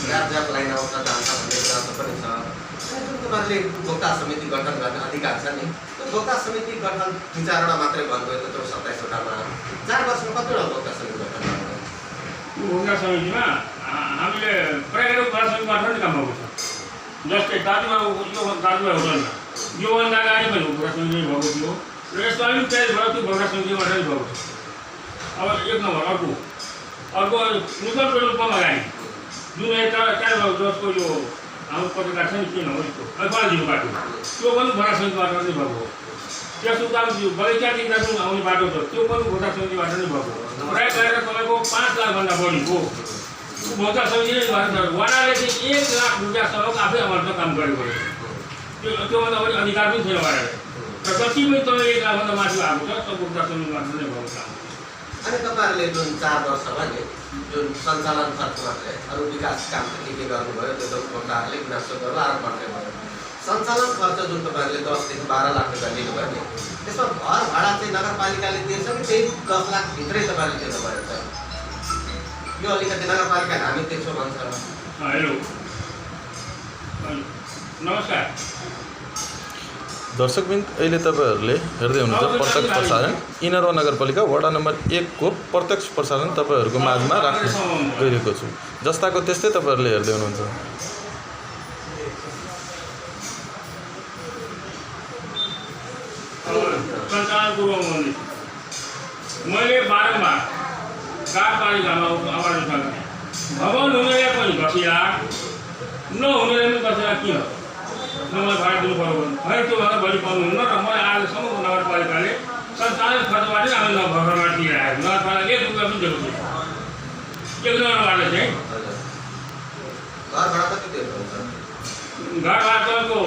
ज्याप line आउँछ जान्छ भन्ने कुरा पनि छ। जुन तपाईँहरूले उपभोक्ता समिति गठन गर्ने अधिकार छ नि, त्यो उपभोक्ता समिति गठन 2-4 मात्रै भन्नुभयो त त्यो 27 वटामा 4 वर्षमा कतिवटा उपभोक्ता समिति गठन गर्नुभयो? उपभोक्ता समितिमा हामीले प्रायः उपभोक्ता समिति गठन काम भएको छ। जस्तै दाजुभाइ होटलमा योभन्दा अगाडि पनि उपभोक्ता समिति भएको थियो र यसमा पनि प्रायः भयो त्यो उपभोक्ता समिति गठन भएको छ। अब 1 नम्बर अर्को नूतन पेट्रोल पम्प अगाडि जुन एउटा जसको यो हाम्रो पत्रकार छ नि के नहो यसको अखबारजीको बाटो त्यो पनि उपभोक्ता समितिबाट नै भएको हो। त्यस उकालो बगैँचादेखि जुन आउने बाटो छ त्यो पनि उपभोक्ता समितिबाट नै भएको हो। प्रायः गएर तपाईँको 5 लाखभन्दा बढीको उपभोक्ता समितिले गरेको छ। वडाले चाहिँ 1 लाख रुपियाँसम्मको आफै अमर्थ काम गरेको हो। त्योभन्दा बढी अधिकार पनि छैन वडाले र जति पनि तपाईँ 1 लाखभन्दा माथि भएको छ त्यो उपभोक्ता समितिबाट नै भएको काम। अनि तपाईँहरूले जुन 4 वर्षमा नि जुन सञ्चालन खर्च मात्रै अरू विकास काम के गर्नुभयो त्यो त उपभोक्ताहरूले गुनासो गरेर आरोप गर्दै भयो। सञ्चालन खर्च जुन तपाईँहरूले 10 देखि 12 लाख रुपियाँ लिनुभयो नि त्यसमा घर भाडा चाहिँ नगरपालिकाले दिन्छ कि त्यही 10 लाख भित्रै तपाईँले दिनु भएको छ? यो अलिकति नगरपालिका हामी त्यसो भन्छ। हेलो नमस्कार दर्शकबिन, अहिले तपाईँहरूले हेर्दै हुनुहुन्छ प्रत्यक्ष प्रसारण इनरवा नगरपालिका वडा नम्बर 1 को प्रत्यक्ष प्रसारण तपाईँहरूको माझमा राख्न गइरहेको छु। जस्ताको त्यस्तै तपाईँहरूले हेर्दै हुनुहुन्छ। सञ्चालन पूर्व मैले बारम्बार गाउँपालिकामा आवाज उठाएको भवन हुनेले पनि 10 लाख नहुनेले पनि 10 लाख किन मलाई भाडा दिनु पर्यो भने त्योभन्दा बढी पाउनुहुन्न र मलाई आजसम्म नगरपालिकाले सञ्चालन खर्चबाट हामी घरमा दिइरहेको नगरपालिकाले 1 रुपियाँ पनि दिएको छैन। 1 नम्बरबाट चाहिँ घर भाडा कति दिनुहुन्छ? घर भाडाको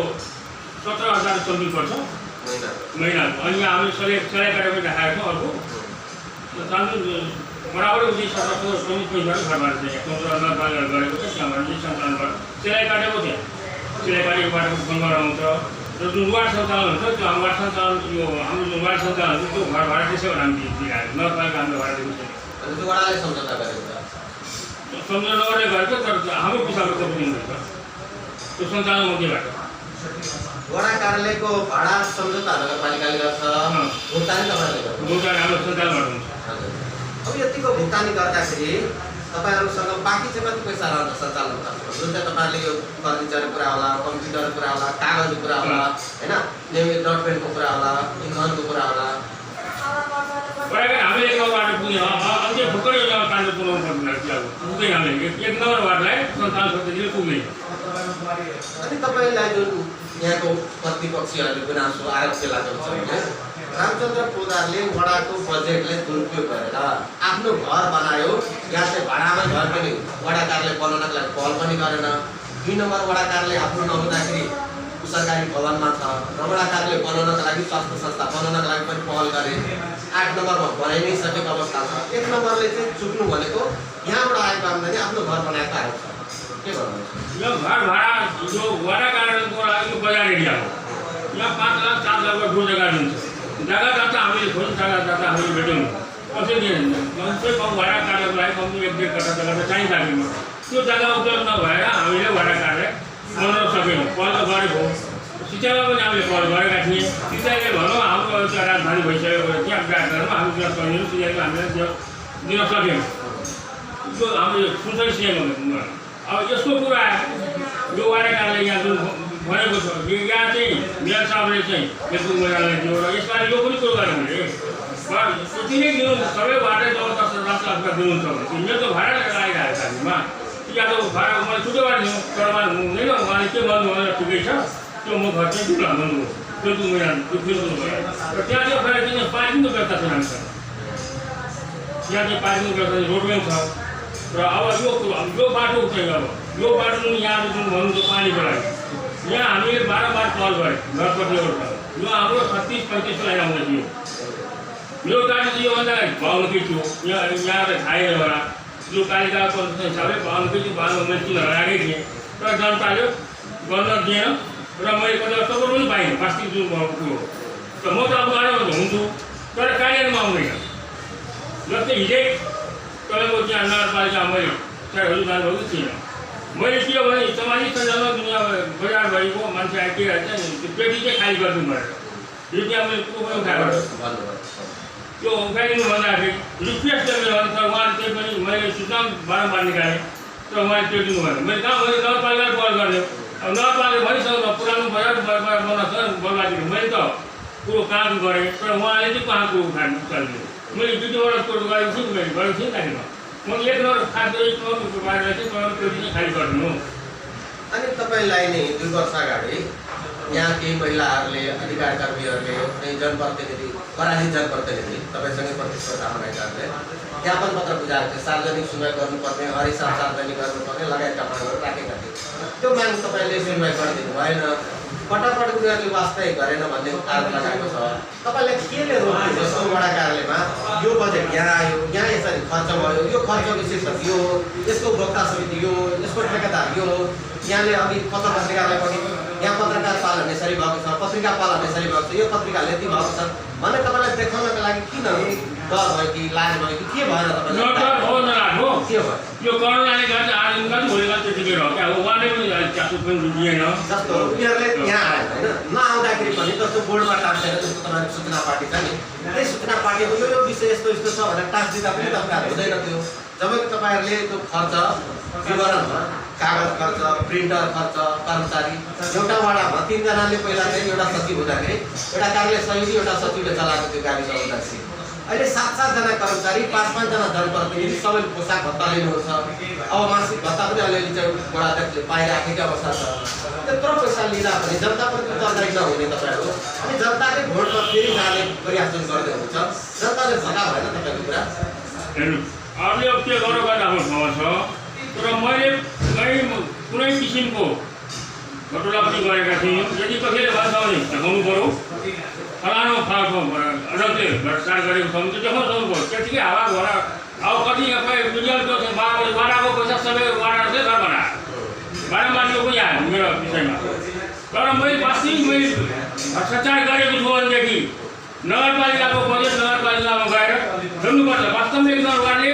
17,000 समथिङ पर्छ महिना। अनि हामीले सलेक काटेर पनि देखाएको छौँ। अर्को बराबर उति 1720 पैसा घर भाडा चाहिँ नगरपालिकाले गरेको छ। त्यहाँबाट चाहिँ सञ्चालनबाट सिलाइ काटेको थियो। सिलाइ काटेको बाटोको फोन गराउँछ र जुन वार्ड सञ्चालन हुन्छ त्यो हाम्रो वार्ड सञ्चालन यो हाम्रो जुन वार्ड सञ्चालन हुन्छ त्यो घर भाडा त्यसैबाट हामी दिइरहेको नगरपालिका हामीले भाडा दिएको छैन। त्यो वडाले सम्झौता गरेको छ? सम्झौता नगरेर गरेको तर हाम्रो पैसाको त पनि हुन्छ त्यो सञ्चालन मध्येबाट। वडा कार्यालयको भाडा सम्झौता नगरपालिकाले गर्छ, भुक्तानी तपाईँहरूले गर्छ? भुक्तानी हाम्रो सञ्चालनबाट हुन्छ। अब यतिको भुक्तानी गर्दाखेरि तपाईँहरूसँग बाँकी चाहिँ कति पैसा रहन्छ सञ्चालन खर्चमा? जुन चाहिँ तपाईँहरूले यो फर्निचरको कुरा होला, कम्प्युटरको कुरा होला, कागजको कुरा होला, होइन, नियमित डट पेनको कुरा होला, इन्धनको कुरा होला। हामीले 1 नम्बरबाट पुग्यो अन्त्य भर्खरै एउटा काण्ड पुऱ्याउनु पर्दैन। पुग्दैन हामीले 1 नम्बरबाटलाई सञ्चालन खर्चले पुग्दैन। अनि तपाईँलाई जुन यहाँको प्रतिपक्षीहरूले गुनासो आरोप लागेको छ भने रामचन्द्र पोद्दारले वडाको बजेटलाई दुरुपयोग गरेर आफ्नो घर बनायो। यहाँ चाहिँ भाडामै घर पनि वडा कार्यालय बनाउनको लागि पहल पनि गरेन। 2 नम्बर वडा कार्यालय आफ्नो नहुँदाखेरि सरकारी भवनमा छ र वडा कार्यालय बनाउनको लागि स्वास्थ्य संस्था बनाउनको लागि पनि पहल गरे। 8 नम्बरमा बनाइ नै सकेको अवस्था छ। 1 नम्बरले चाहिँ चुक्नु भनेको यहाँबाट आएको आम्दानी आफ्नो घर बनाएको आएको छ। के भन्नुहुन्छ? यो घर भाडा जो वडा कार्यालयको लागि बजार एरिया हो। यहाँ 5 लाख 7 लाख ठुलो जग्गा दिन्छ। जग्गा जता हामीले खोज्नु जग्गा जता हामीले भेट्यौँ कसै दिएन। कमसे कम वडा कार्यालयको लागि कम्ती 1-1.5 कट्ठा जग्गा त चाहिन्छ हामीमा। त्यो जग्गा उपलब्ध नभएर हामीले वडा कार्यालय बनाउन सकेनौँ। पहल त गरेको शिक्षामा पनि हामीले पहल गरेका थियौँ। शिक्षाले भनौँ हाम्रो एउटा राजधानी भइसकेको त्यहाँ विकासमा हामी विकास गरिदिनु शिक्षाको हामीले दिन सक्यौँ। त्यो हामीले सुनसरी सिएमा। अब यसको कुरा यो वडा कार्यालय यहाँ जुन भनेको छ यहाँ चाहिँ मेयर साहबले चाहिँ यसको उम्मेदवारलाई दियो र यसपालि यो पनि कुरो गरेँ मैले यति नै दिनु सबैबाट जब 10 लाख रुपियाँ दिनुहुन्छ भने मेरो त भाडा लगाइरहेको छ हामीमा। या त भाडा मलाई छुट्टै गरिदिनु तर हुँदैन। उहाँले के भन्नु भनेर ठिकै छ त्यो म घर चाहिँ दिनु भन्नु त्यो उम्मेदवार त्यो फिर्नु भयो र त्यहाँ चाहिँ फेरि किन पार्किङको व्यवस्था छैन हामीसँग। यहाँ चाहिँ पार्किङको व्यवस्था रोडवे छ र अब यो बाटो चाहिँ अब यो बाटो जुन यहाँ जुन भन्नुहुन्छ पानीको लागि यहाँ हामीले बारम्बार कल गरेँ घरपट्टिबाट। यो हाम्रो 36-35 लाइन आउँदै थियो। यो गाडी चाहिँ योभन्दा भाउकै थियो। यहाँ त खाएर होला जो पालिकाको हिसाबले भाउकै थियो। 12 लगाएकै थिएँ र जनताले गर्न दिएन र मैले कतिवटा सपोर्ट पनि पाइनँ प्लास्टिक जुन भएको त म त अब गाडीमा हुन्छु तर कार्यालयमा आउँदैन। जस्तै हिजै तपाईँको त्यहाँ नगरपालिका मैले साइडहरू जानुभएको थिइनँ। मैले के भने सामाजिक सञ्जालमा दुनियाँ बजारभरिको मान्छे आइदिरहेको छ नि त्यो पेटी चाहिँ खाली गरिदिनु पऱ्यो रुपियाँ मैले को पनि उठाएर त्यो उठाइदिनु भन्दाखेरि रिक्वेस्ट गरेर भन्छ उहाँले त्यही पनि मैले सूचना बारम्बार निकालेँ तर उहाँले त्यो दिनु भएन मैले कहाँ मैले नगरपालिकाले कल गरेँ अब नगरपालिका भइसक्यो पुरानो बजार बनाएको छ बर्बादी मैले त कुरो काम गरेँ तर उहाँले चाहिँ कहाँ कुरो उठाएर चलिदियो मैले दुईवटा कुरो गरेको छु मैले गरेको थिएँ राखेको म 1 करोड खास गरी 1 करोड बाहिर चाहिँ पेटी चाहिँ खाली गरिदिनु। अनि तपाईँलाई नै 2 वर्ष अगाडि यहाँ केही महिलाहरूले अधिकार कर्मीहरूले कुनै जनप्रतिनिधि पराजित जनप्रतिनिधि तपाईँसँगै प्रतिस्पर्धा भएकाहरूले ज्ञापन पत्र बुझाएको थियो सार्वजनिक सुनवाई गर्नुपर्ने हरिसा सार्वजनिक गर्नुपर्ने लगायतका मागहरू राखेका थिए त्यो माग तपाईँले सुनवाई गरिदिनु भएन पटक उनीहरूले वास्तै गरेन भन्ने आरोप लगाएको छ तपाईँलाई केले रोक्यो जस्तो वडा कार्यालयमा यो बजेट यहाँ आयो यहाँ यसरी खर्च भयो यो खर्चको शीर्षक यो यसको उपभोक्ता समिति यो यसको ठेकेदार यो यहाँले अघि पत्र पत्रिकालाई पनि यहाँ पत्रकार पालन यसरी भएको छ पत्रिका पालन यसरी भएको छ यो पत्रिकाले यति भएको छ भने तपाईँलाई देखाउनको लागि किन डर भयो कि लाज भयो कि के भएर तपाईँलाई के भयो यो करोनाले गर्दा आजका भोलिका त्यतिकै रह्यो क्या अब उहाँले पनि चासो पनि दिएन जस्तो उनीहरूले यहाँ आयो होइन नआउँदाखेरि पनि जस्तो बोर्डमा टाँसेर जस्तो तपाईँको सूचना पार्टी छ नि त्यही सूचना पार्टीको यो विषय यस्तो यस्तो छ भनेर टाँस दिँदा पनि तपाईँहरू हुँदैन थियो जब तपाईँहरूले त्यो खर्च विवरणमा कागज खर्च प्रिन्टर खर्च कर्मचारी एउटा वडामा 3 जनाले पहिला चाहिँ एउटा सचिव हुँदाखेरि एउटा कार्यालय सहयोगी एउटा सचिवले चलाएको त्यो गाविस हुँदाखेरि अहिले 7-7 जना कर्मचारी 5-5 जना जनप्रतिनिधि सबैले पोसाक भत्ता लिनुहुन्छ अब मासिक भत्ता पनि अलिअलि चाहिँ वडाध्यक्षले पाइराखेको अवस्था छ त्यत्रो पैसा लिँदा पनि जनताप्रति उत्तरदायी नहुने तपाईँहरू अनि जनताले भोटमा फेरि जाने प्रयास गर्दै हुनुहुन्छ जनताले भत्ता भएन तपाईँको कुरा अरूले अब के गर्नु गर्दा आफ्नो ठाउँमा छ तर मैले कुनै किसिमको घटना पनि गरेका थियौँ यदि कसैले भन्छ भने देखाउनु पऱ्यो फलानु फाल्टो अझै भ्रष्टाचार गरेको छ भने त्यो देखाउनु पऱ्यो त्यतिकै हावा घोडा अब कति मिडियमको वडाको पैसा सबै वडाले घर बनायो बारम्बार यो पनि आयो मेरो विषयमा तर मैले वास्तविक मैले भ्रष्टाचार गरेको छु भनेदेखि नगरपालिकाको बजेट नगरपालिकामा गएर हेर्नुपर्छ वास्तवमा एक नगरले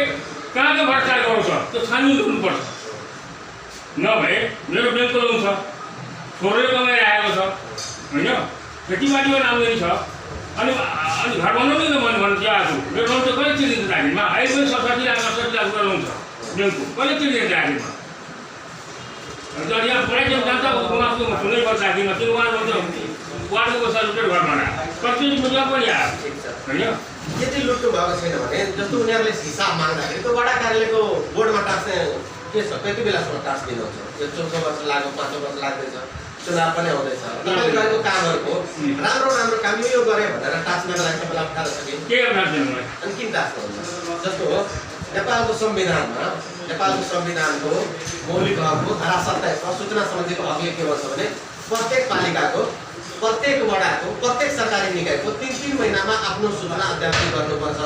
कहाँको भ्रष्टाचार गराउँछ त्यो छानबिन गर्नुपर्छ नभए मेरो ब्याङ्कको लोन छ छोडेर कमाएर आएको छ होइन खेतीबारीमा आम्दानी छ अनि घर बनाउनु नै मैले भन्नु चाहिँ आएको मेरो लोन चाहिँ कहिले तिर्दिन्छ आखिरमा अहिले पनि 67 लाख 68 लाख रुपियाँ लोन छ ब्याङ्कको कहिले तिर्दिन्छ आखिरमा यहाँ प्रायः जान्छ गुमासको सुनै पर्छ आखिरमा त्यो उहाँ भन्छ वार्डको पैसा लुटेर घर बनायो प्रत्येक मुद्दा पनि आयो होइन यदि लुट्नु भएको छैन भने जस्तो उनीहरूले हिसाब माग्दाखेरि त्यो वडा कार्यालयको बोर्डमा टाँस्ने के छ त्यति बेलासम्म टाँस दिनुहुन्छ यो 14 वर्ष लाग्यो 5 वर्ष लाग्दैछ चुनाव पनि आउँदैछ तपाईँले गरेको कामहरूको राम्रो काम यो गरे भनेर टाँस्नको लागि तपाईँलाई अप्ठ्यारो छ कि के अप्ठ्यारो छैन अनि किन टाँस्नुहुन्छ जस्तो हो नेपालको संविधानको मौलिक हकको धारा 27 सूचना सम्बन्धीको हकले के भन्छ भने प्रत्येक पालिकाको प्रत्येक वडाको प्रत्येक सरकारी निकायको 3-3 महिनामा आफ्नो सूचना अध्यापन गर्नुपर्छ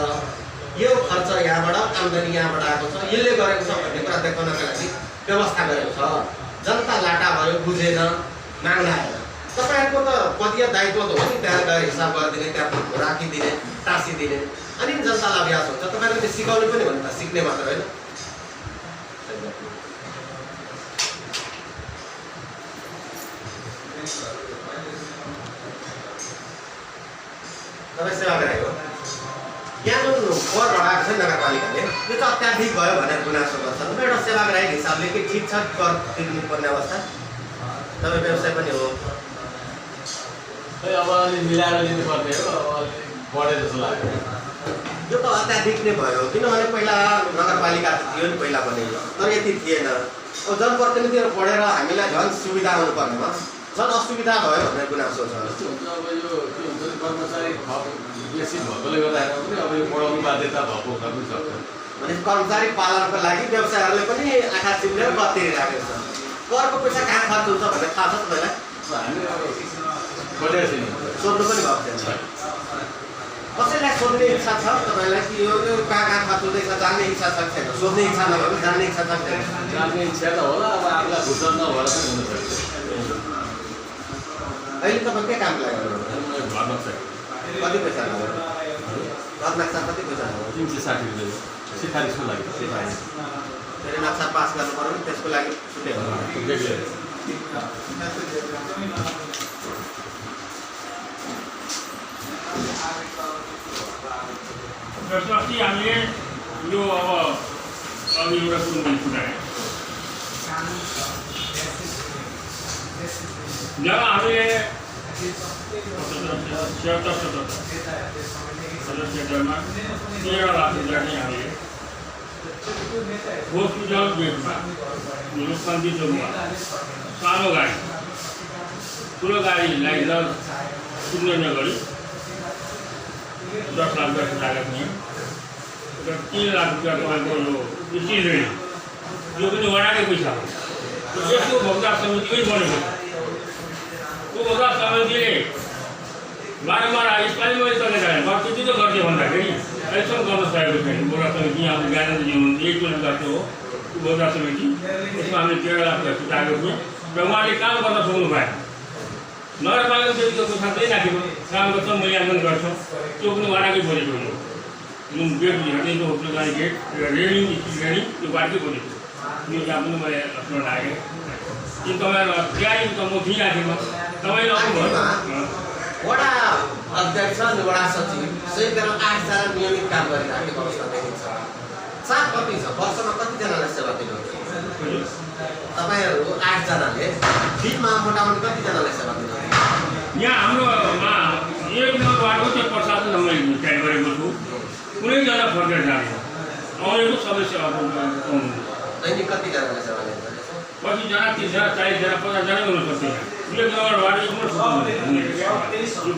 यो खर्च यहाँबाट आम्दानी यहाँबाट आएको छ यसले गरेको छ भन्ने कुरा देखाउनका लागि व्यवस्था गरेको छ जनता लाटा भयो बुझेन माग्न आएन तपाईँहरूको त पदीय दायित्व त हो नि त्यहाँ गएर हिसाब गरिदिने त्यहाँ राखिदिने टाँसिदिने अनि जनतालाई अभ्यास हुन्छ तपाईँहरूले त्यो सिकाउने पनि हो नि त सिक्ने मात्र होइन तपाईँ सेवाग्राही हो यहाँ जुन कर बढाएको छ नगरपालिकाले त्यो चाहिँ अत्याधिक भयो भनेर गुनासो गर्छ एउटा सेवाग्राही हिसाबले के ठिक छ कर तिर्नुपर्ने अवस्था तपाईँ व्यवसाय पनि हो अब अलि मिलाएर लिनुपर्ने हो अलि बढे जस्तो लाग्यो यो त अत्याधिक नै भयो किनभने पहिला नगरपालिका थियो नि पहिला पनि तर यति थिएन अब जनप्रतिनिधिहरू पढेर हामीलाई झन् सुविधा हुनुपर्नेमा झन् असुविधा भयो भनेर गुनासो छ अब यो के हुन्छ कर्मचारी बेसी भएकोले गर्दाखेरि पनि अब यो बढाउनु बाध्यता भएको पनि सक्छ भने कर्मचारी पालनको लागि व्यवसायहरूले पनि आँखा चिम्लेर कर तिरिराखेको छ करको पैसा कहाँ खर्च हुन्छ भनेर थाहा छ तपाईँलाई हामी अब बढिया छैन सोध्नु पनि भएको छैन कसैलाई सोध्ने इच्छा छ तपाईँलाई कि यो कहाँ खर्च हुँदैछ जान्ने इच्छा छ छैन सोध्ने इच्छा नभए पनि जान्ने इच्छा छ छैन जान्ने इच्छा त होला अब आफूलाई घुसन नभएर पनि हुनसक्छ अहिले तपाईँ के काम लाग्यो घर नक्सा कति पैसा लाग्यो घर नक्सा कति पैसा लाग्यो 360 रुपियाँ सिफारिसको लागि फेरि नक्सा पास गर्नु पर्यो भने त्यसको लागि छुट्टै हो। अस्ति हामीले यो अब अघि एउटा कुरो पनि छुट्याएँ जब हामीले 77-77 13 लाख रुपियाँ चाहिँ हामीले हस्पिटल गेटमा शान्ति चौकमा सानो गाडी ठुलो गाडीलाई कुद्ने नगरी 10 लाख रुपियाँ लागत थियो। 3 लाख रुपियाँ तपाईँको यो सिलगढी यो पनि वडाकै पैसा हो। यसको भोक्ता समितिमै बनेको त्यो भोक्ता समितिले बारम्बार यसपालि मैले तपाईँलाई त्यति त गर्थेँ भन्दाखेरि अहिलेसम्म गर्न सकेको छैन। भोक्ता समिति यहाँ ज्ञानेन्द्रजी हुनुहुन्छ एकचोटि गर्थ्यो हो त्यो भोक्ता समिति त्यसमा हामीले 13 लाख रुपियाँ छुटाएको थियौँ र उहाँले काम गर्न सक्नु भएन। नगरपालिका त्यतिको पैसा दिइराखेको काम गर्छ मूल्याङ्कन गर्छौँ त्यो पनि वडाकै बोलेको हो। जुन गेट हेर्दै होटल जाने गेट रेलिङ रेलिङ त्यो बाटकै बोलेको यो यहाँ पनि मैले आफ्नो लागेँ कि तपाईँहरू तयारी त म दिइराखेको तपाईँले आउनुभयो। वडा अध्यक्ष अनि वडा सचिव सही गरेर 8 जना नियमित काम गरिराखेको अवस्था देखिन्छ। चाप कति छ? वर्षमा कतिजनालाई सेवा दिनुहुन्छ? तपाईँहरू 8 जनाले दिनमा मोटामोटी कतिजनालाई सेवा दिनुहुन्छ? यहाँ हाम्रोमा 1 नम्बर वार्डको चाहिँ प्रशासन मैले ट्याग गरेको छु। कुनैजना फर्केर जाने आउनेको सबै सेवा पाउनुहुन्छ। दैनिक कतिजनालाई सेवा दिनुहुन्छ? 25 जना 30 जना 40 जना 50 जना हुन सक्छ। 1 नम्बर वार्ड यो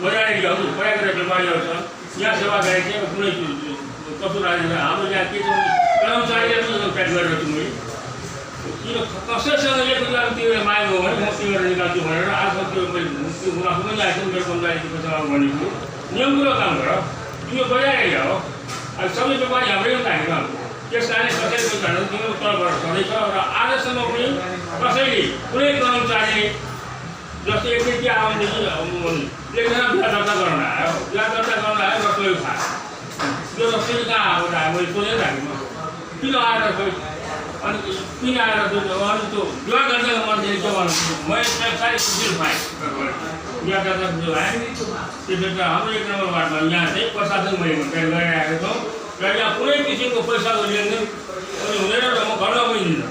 बजार एरिया हो। बजार व्यापारीहरू छ यहाँ सेवा गरे चाहिँ कुनै कसो राखेर हाम्रो यहाँ के छ कर्मचारीले पनि ट्याग गरेर छु मैले। किन कसैसँग 1 रुपियाँ तिरेर मागेको हो भने म तिरेर निकाल्छु भनेर आज त्यो मैले मुनाफा पनि आएको मेरो पञ्चायतको सेवा भनेको नियमपूर्वक काम गर। यो बजार एरिया हो। अब सबै व्यापारी हाम्रै पनि राखेको त्यस कारण कसैले पैसाहरू तिम्रो तलबाट छँदैछ र आजसम्म पनि कसैले कुनै कर्मचारीले जस्तै एकचोटि आउनेदेखि 1 जना बिहा दर्ता गर्न आयो रसोई खायो त्यो रसोई कहाँ आएर मैले सोधेर राखेको किन आएर अनि किन आएर अनि त्यो बिहा गर्दा मान्छेले के भन्नु मैले साह्रै खुसी पाएँ बिहा गर्दा जो आएँ त्यसले हाम्रो 1 नम्बर वार्डमा यहाँ चाहिँ प्रशासन मैले गरिरहेको छौँ र यहाँ कुनै किसिमको पैसाको लेनदेन पनि हुँदैन र म घरमा पनि दिन्न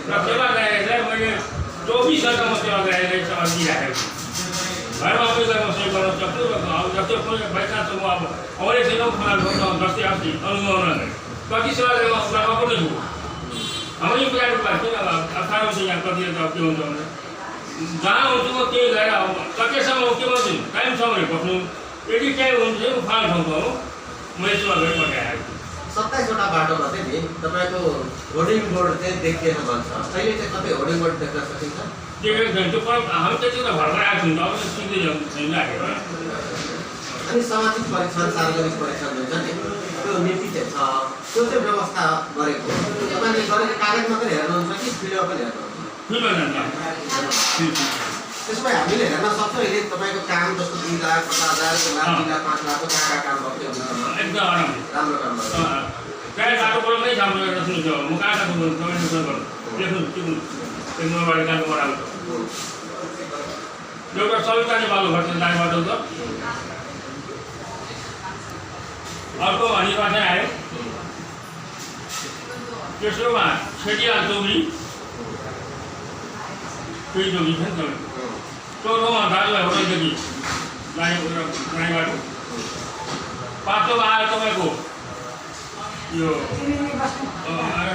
र सेवा गायकलाई मैले 24 घण्टा म सेवा गायकलाई सेवा दिइराखेको छु। घरमा पनि गएर म सेवा गर्न सक्छु र अब जस्तै कुनै पैसा छ म अब अरूले छैन खाना जस्तै अस्ति अनुभव नगरेँ कति सेवा गायकमा पनि छु। हाम्रो यो कुराको बात किन 18 चाहिँ यहाँ कति के हुन्छ भने जहाँ हुन्छु म त्यही गएर सकेसम्म के भन्छु टाइमसम्म बस्नु यदि टाइम हुन्छ म फाल्ट ठाउँको हो मैले सेवा गरी पठाएको 27 वटा बाटोमा चाहिँ नि तपाईँको होर्डिङ बोर्ड चाहिँ देखिएन भन्छ। अहिले चाहिँ कतै होर्डिङ बोर्ड देख्न सकिन्छ? देखेको छैन त्यो हामी त्यति त भर्खर आएको छौँ अब सिक्दै छैन लागेको। अनि सामाजिक परीक्षण सार्वजनिक परीक्षण हुन्छ नि त्यो नीति चाहिँ छ त्यो चाहिँ व्यवस्था गरेको तपाईँले गरेको कागज मात्रै हेर्नुहुन्छ कि भिडियो पनि हेर्नुहुन्छ? त्यसमा हामीले हेर्न सक्छौँ अहिले तपाईँको काम जस्तो 2 लाख 50,000 लाख 3 लाख 5 लाखको कहाँ काम गर्थ्यो एकदम आराम राम्रो काम गर्छ। प्रायः बाटो बोल्नु नै राम्रो सुन्छु म कहाँ कहाँ बोल्नु तपाईँले गर्नु देख्नु त्यो मोबाइल गाडीको बराबर एउटा सविताले बालु भन्छ जाने बाटो त अर्को भनिमा चाहिँ आयो तेस्रोमा छेटिया चौरी केही चौरी छ नि तपाईँ चौथोमा दाजुभाइ होटलदेखि जाने बाटो पाँचौँमा आयो तपाईँको यो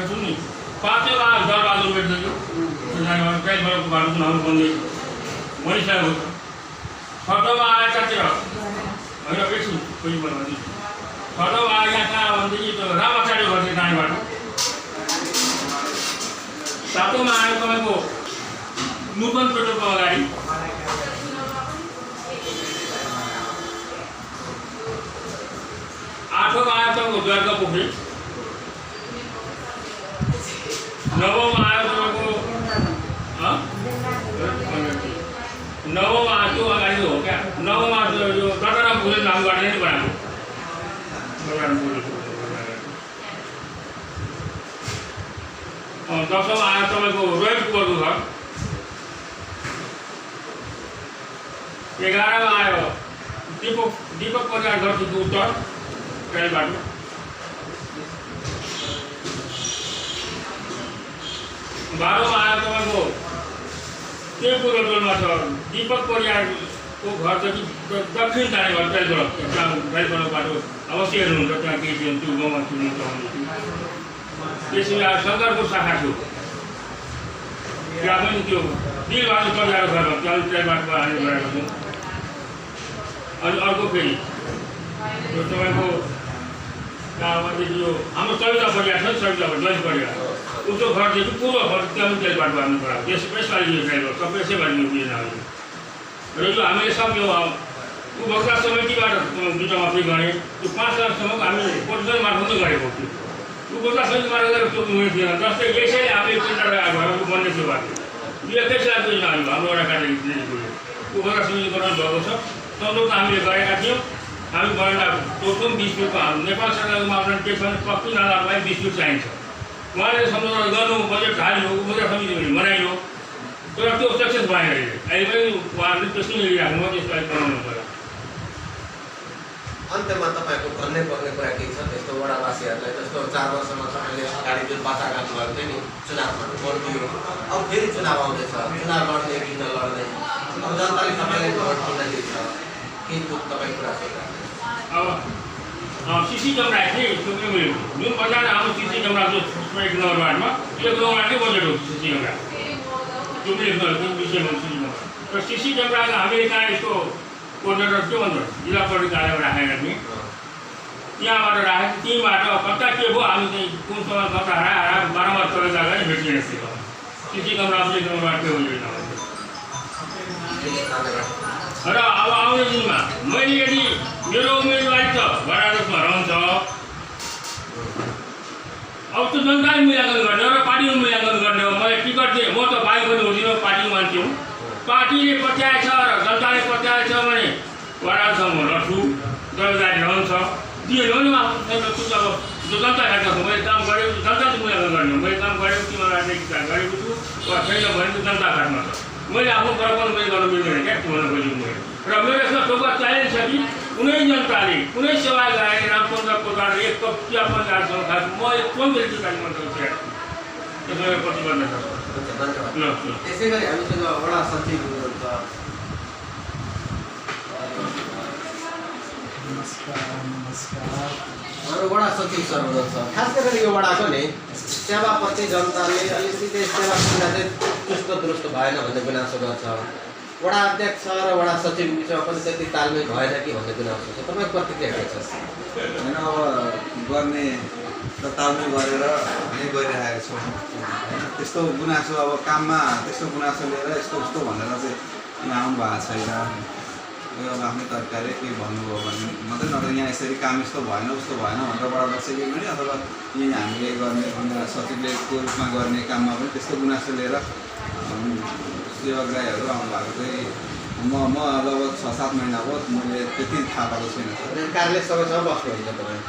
सुन्नु 5 बार दरबहादुर भेट्दैछु कहीँबाट बाटो चुनाउनु पर्ने भनिसकेको छ। 6औँमा आयो कहाँतिर होइन एकछिन कोही भन्नु 6औँमा आयो यहाँ कहाँ भनेदेखि त्यो रामाचार्य गर्थ्यो जाने बाटो। 7औँमा आयो तपाईँको नूतन पेट्रोलको अगाडि। 8औँमा आयो तपाईँको द्वारका पोखरी। 9औँमा आयो तपाईँको 9औँमा त्यो अगाडि हो क्या 9औँमा यो गटरा पुगेर नाम गरेर नै बनाएको 10औं आयो तपाईँको रोहित कुवरको घर, 11मा आयो दीपक परियार घर थियो उत्तर ट्रेनबाट, 12मा आयो तपाईँको टेम्पो रोडमा छ दीपक परियारको घरदेखि दक्षिण जाने घर ट्रेनबाट बाटो अवश्य हेर्नुहुन्छ, त्यहाँ केही थियो त्यो गाउँमा सुन्नु चाहन्छु। त्यसपछि आयो शङ्करपुर शाखा थियो, त्यहाँ पनि त्यो वीरबहादुर परियारको घर त्यहाँ ट्रेनबाट हाल्ने गरेको छौँ। अनि अर्को फेरि त्यो तपाईँको त्यहाँदेखि यो हाम्रो सविता परियार छ नि, सविता जैन परियार, उसको घरदेखि पूर्व घर त्यहाँ ट्रेनबाट हाल्नु पऱ्यो। यसपालि यो ट्रेनको सबै यसैबाट यो बुझेन अहिले। र यो हामीले सक्यो उपभोक्ता समितिबाट बिचमा पनि गरेँ, त्यो 5 लाखसम्मको हामीले पोर्टल मार्फत गरेको थियो। उपभोक्ता समिति मार्फत त्यो हुने थिएन, जस्तै यसैले हामीले प्रिन्टर घरहरू बन्ने थियो बाटो यो 21 लाख योजना हाम्रो वडा कार्यालयको उपभोक्ता समिति गराउनु भएको छ। सम्झौता हामीले गरेका थियौँ। हामी गएर टोटल 20 फिटको नेपाल सरकारको मापदण्ड के छ भने पक्की नालालाई 20 फिट चाहिन्छ। उहाँले सम्झौता गर्नु, बजेट हाल्यो, उपभोक्ता समिति बनाइयो, तर त्यो सक्सेस भएन। अहिले पनि उहाँहरूले त्यस्तै लिइराख्नु भयो, त्यसलाई बनाउनु पऱ्यो। अन्त्यमा तपाईँको भन्नुपर्ने कुरा के छ त्यस्तो वडावासीहरूलाई? जस्तो 4 वर्षमा तपाईँले अगाडि जुन बाचा गर्नुभएको थियो नि, चुनावमा भोट दियो, अब फेरि चुनाव आउँदैछ, चुनाव लड्ने कि नलड्ने, अब जनताले तपाईँले भोट दिँदाखेरि छ के तपाईँ कुरा सोध्नु? अब सिसी क्यामेरा चाहिँ जुन बजार हाम्रो सिसी क्यामेरा जो 1 नम्बर वार्डमा 1 नम्बरकै बजेट हो सिसी क्यामेरा, त्यो पनि जुन विषयमा सिसी क्यामेरा र सिसी क्यामेराको हामीले कहाँ यसको कोर्डिनेटर के भन्छ जिल्ला प्रहरी कार्यालयमा राखेका थियौँ, त्यहाँबाट राखेको टिमबाट कता के भयो हामी चाहिँ कुन समय कता हराएर बारम्बार चलेर जाँदा भेटिने थियो। सिसी क्यामेरा 1 नम्बरबाट के हो र अब आउने दिनमा मैले यदि मेरो उम्मेदवारी छ वडाध्यक्षमा रहन्छ, अब त्यो जनताले मूल्याङ्कन गर्ने हो र पार्टीले मूल्याङ्कन गर्ने हो। मैले टिकट दिएँ, म त बाइक पनि हुँदिनँ, पार्टीको मान्छे हुँ। पार्टीले पत्याएछ र जनताले पत्याएछ भने वडाध्यक्षमा लड्छु, जवाबदारी रहन्छ। दिएन नि अब जो जनता खाएको छ, मैले काम गरेँ, जनताले मूल्याङ्कन गर्ने हो। मैले काम गरेको तिमीलाई गरेको छु वा छैन भने त जनता खाटमा छ। मैले आफ्नो कर्म मैले गर्न मिल्दैन क्या त्यो भन्न खोजेको मैले। र मेरो यसमा टोका च्यालेन्ज छ कि कुनै जनताले कुनै सेवा गराएर रामचन्द्र प्रधान 1 कप चिया पञ्चायतसँग खास म एकदम बेलुकी मान्छे त्यसमा प्रतिबद्ध छ। त्यसै गरी हामीसँग वडा सचिव हुनुहुन्छ। हाम्रो वडा सचिव सर हुनुहुन्छ। खास गरेर यो वडाको नि सेवाप्रति जनताले अलिकति सेवा सुविधा चाहिँ चुस्त दुरुस्त भएन भन्ने गुनासो गर्छ। वडा अध्यक्ष र वडा सचिव बिचमा पनि त्यति तालमेल भएन कि भन्ने गुनासो छ। तपाईँको प्रतिक्रिया के छ? होइन, अब गर्ने र तालमेल गरेर नै गरिरहेको छौँ होइन। त्यस्तो गुनासो अब काममा त्यस्तो गुनासो लिएर यस्तो उस्तो भनेर चाहिँ यहाँ आउनु भएको छैन। यो अब आफ्नै तरिकाले के भन्नुभयो भने मात्रै नत्र यहाँ यसरी काम यस्तो भएन उस्तो भएन भनेर वडाध्यक्षले पनि अथवा यही हामीले गर्ने सचिवको रूपमा गर्ने काममा पनि त्यस्तो गुनासो लिएर सेवाग्राहीहरू आउनुभएको चाहिँ म लगभग 6-7 महिना भयो। मैले त्यति थाहा पाएको छैन। कार्यालय सबैसँग बस्नुहुन्छ तपाईँ?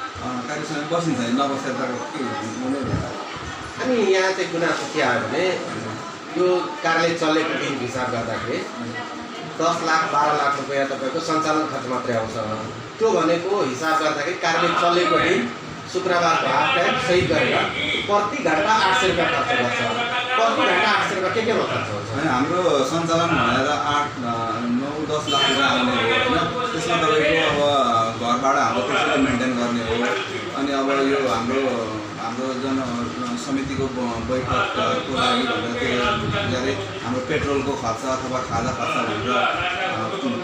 कार्यसँग बसिन्छ, नबसेर त के हुनु। अनि यहाँ चाहिँ गुनासो के आयो भने यो कार्यालय चलेको दिन हिसाब गर्दाखेरि 10 लाख 12 लाख रुपियाँ तपाईँको सञ्चालन खर्च मात्रै आउँछ। त्यो भनेको हिसाब गर्दाखेरि कार्यालय चलेको दिन शुक्रबारको हाफ टाइम सही गरेर प्रति घन्टा 800 रुपियाँ खर्च गर्छ। प्रति घन्टा 800 रुपियाँ केमा खर्च हुन्छ? होइन, हाम्रो सञ्चालन भनेर 8-9-10 लाख रुपियाँ आउने हो होइन। त्यसमा तपाईँको अब घरबाट हाम्रो त्यसैलाई मेन्टेन गर्ने हो। अनि अब यो हाम्रो समितिको बैठकको लागि भनेर त्यो हाम्रो पेट्रोलको खर्च अथवा खाजा खर्च भनेर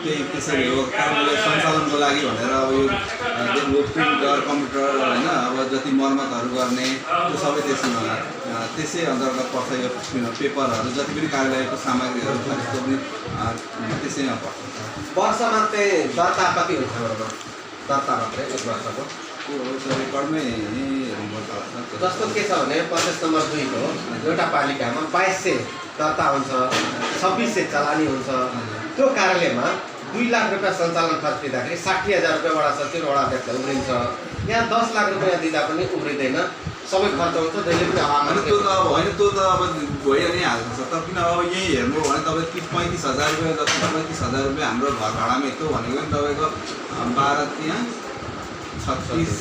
त्यही त्यसरी हो। कार्यालय सञ्चालनको लागि भनेर अब यो प्रिन्टर कम्प्युटर होइन, अब जति मर्मतहरू गर्ने त्यो सबै त्यसै अन्तर्गत पर्छ। यो पेपरहरू जति पनि कार्यालयको सामग्रीहरू छ त्यस्तो पनि त्यसैमा पर्छ। वर्षमा चाहिँ दर्ता कति हुन्छ? दर्ता मात्रै 1 वर्षको रेकर्डमै हेर्नुपर्छ। जस्तो के छ भने प्रदेश नम्बर 2 को एउटा पालिकामा 2200 दर्ता हुन्छ, 2600 चलानी हुन्छ। त्यो कार्यालयमा 2 लाख रुपियाँ सञ्चालन खर्च दिँदाखेरि 60,000 रुपियाँ वडा सचिव वडा अध्यक्ष उम्रिन्छ। यहाँ 10 लाख रुपियाँ दिँदा पनि उम्रिँदैन। सबै खर्च हुन्छ जहिले पनि होइन त्यो त अब होइन त्यो त अब भइ नै हाल्छ सर तर किन अब यही हेर्नु हो भने तपाईँ 35,000 रुपियाँ जति 35,000 रुपियाँ हाम्रो घर भाडामा यस्तो भनेको नि तपाईँको 12 त्यहाँ 36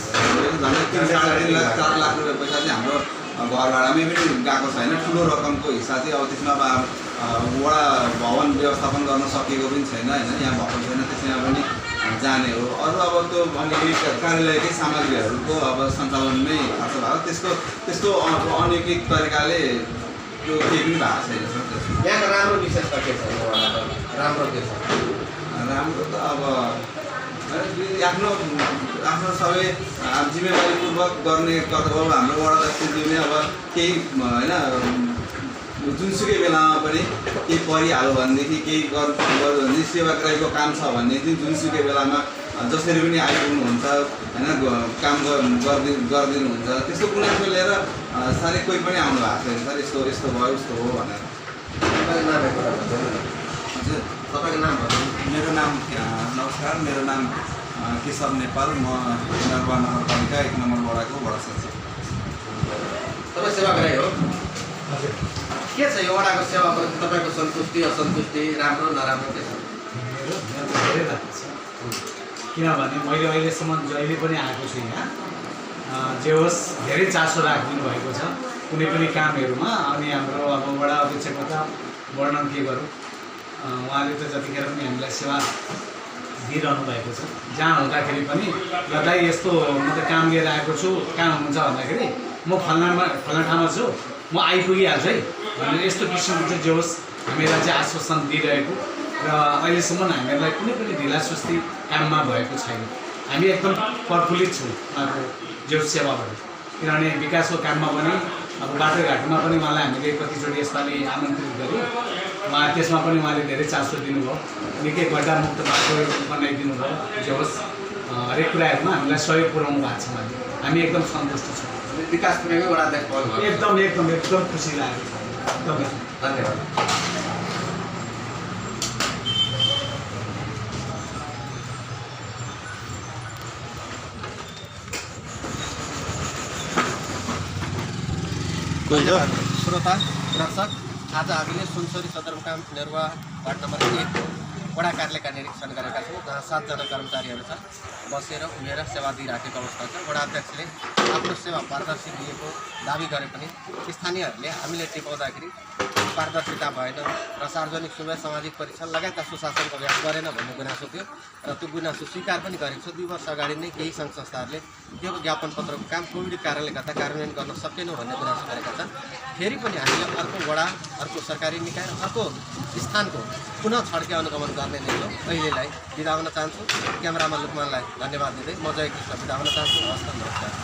झन्डै 3.5 लाख 4 लाख रुपियाँ पैसा चाहिँ हाम्रो घर भाडामै पनि गएको छैन ठुलो रकमको हिस्सा चाहिँ अब त्यसमा अब वडा भवन व्यवस्थापन गर्न सकेको पनि छैन होइन यहाँ भएको छैन त्यसमा पनि जाने हो अरू अब त्यो कार्यालयकै सामग्रीहरूको अब सञ्चालनमै खर्च भएको त्यस्तो अनियमित तरिकाले त्यो केही पनि भएको छैन सर त्यसमा यहाँको राम्रो विशेषता के छ राम्रो के छ राम्रो त अब आफ्नो सबै जिम्मेवारीपूर्वक गर्ने कर्तव्य हाम्रो वडा अध्यक्षज्यूले अब केही होइन जुनसुकै बेलामा पनि केही परिहाल्यो भनेदेखि केही गर्यो भने सेवाग्राहीको काम छ भनेदेखि जुनसुकै बेलामा जसरी पनि आइपुग्नुहुन्छ होइन काम गरिदिनुहुन्छ त्यस्तो कुनै लिएर साह्रै कोही पनि आउनु भएको छैन सर यस्तो भयो उस्तो हो भनेर तपाईँको नाम भन्नु मेरो नाम नमस्कार मेरो नाम केशव नेपाल म नरवा नगरपालिका 1 नम्बर वडाको वडा सचिव तपाईँ सेवाग्राही हो के छ यो वडाको सेवाप्रति तपाईँको सन्तुष्टि असन्तुष्टि राम्रो नराम्रो के छ धेरै लाग्छ किनभने मैले अहिलेसम्म जहिले पनि आएको छु यहाँ जे होस् धेरै चासो राखिदिनु भएको छ कुनै पनि कामहरूमा अनि हाम्रो अब वडा अध्यक्षको त वर्णन के गरौँ उहाँले त जतिखेर पनि हामीलाई सेवा दिइरहनु भएको छ जहाँ हुँदाखेरि पनि दाइ यस्तो म त काम लिएर आएको छु कहाँ हुनुहुन्छ भन्दाखेरि म फल्ना ठाउँमा छु म आइपुगिहाल्छु है भनेर यस्तो किसिमको चाहिँ जे होस् हामीलाई चाहिँ आश्वासन दिइरहेको र अहिलेसम्म हामीहरूलाई कुनै पनि ढिलासुस्ती काममा भएको छैन हामी एकदम प्रफुल्लित छौँ उहाँको जे होस् सेवाबाट किनभने विकासको काममा पनि अब बाटोघाटोमा पनि उहाँलाई हामीले कतिचोटि यसपालि आमन्त्रित गऱ्यौँ उहाँ त्यसमा पनि उहाँले धेरै चासो दिनुभयो निकै गड्डामुक्त बाटो बनाइदिनु भयो जे होस् हरेक कुराहरूमा हामीलाई सहयोग पुर्याउनु भएको छ उहाँले हामी एकदम सन्तुष्ट छौँ विकास प्रेमी वडा अध्यक्ष पाउनुभयो एकदम खुसी लागेको छ एकदम धन्यवाद श्रोता दर्शक आज हामीले सुनसरी सदरमुकाम नेरुवा वार्ड नम्बर 1 वडा कार्यालयका निरीक्षण गरेका छौँ जहाँ 7 जना कर्मचारीहरू छ बसेर उभिएर सेवा दिइराखेको अवस्था छ वडा अध्यक्षले आफ्नो सेवा पारदर्शी दिएको दाबी गरे पनि स्थानीयहरूले हामीले टिपाउँदाखेरि पारदर्शिता भएन र सार्वजनिक सुविधा सामाजिक परीक्षण लगायतका सुशासनको अभ्यास गरेन भन्ने गुनासो थियो र त्यो गुनासो स्वीकार पनि गरेको छ 2 वर्ष अगाडि नै केही सङ्घ संस्थाहरूले त्यो ज्ञापन पत्रको काम कोभिड कारणले गर्दा कार्यान्वयन गर्न सकेनौँ भन्ने गुनासो गरेका छन् फेरि पनि हामीले अर्को वडा अर्को सरकारी निकाय र अर्को स्थानको पुनः छड्के अनुगमन गर्ने नै हो अहिलेलाई बिदा हुन चाहन्छु क्यामेरामा लुकमानलाई धन्यवाद दिँदै म जय कृष्ण बिदा हुन चाहन्छु हवस् नमस्कार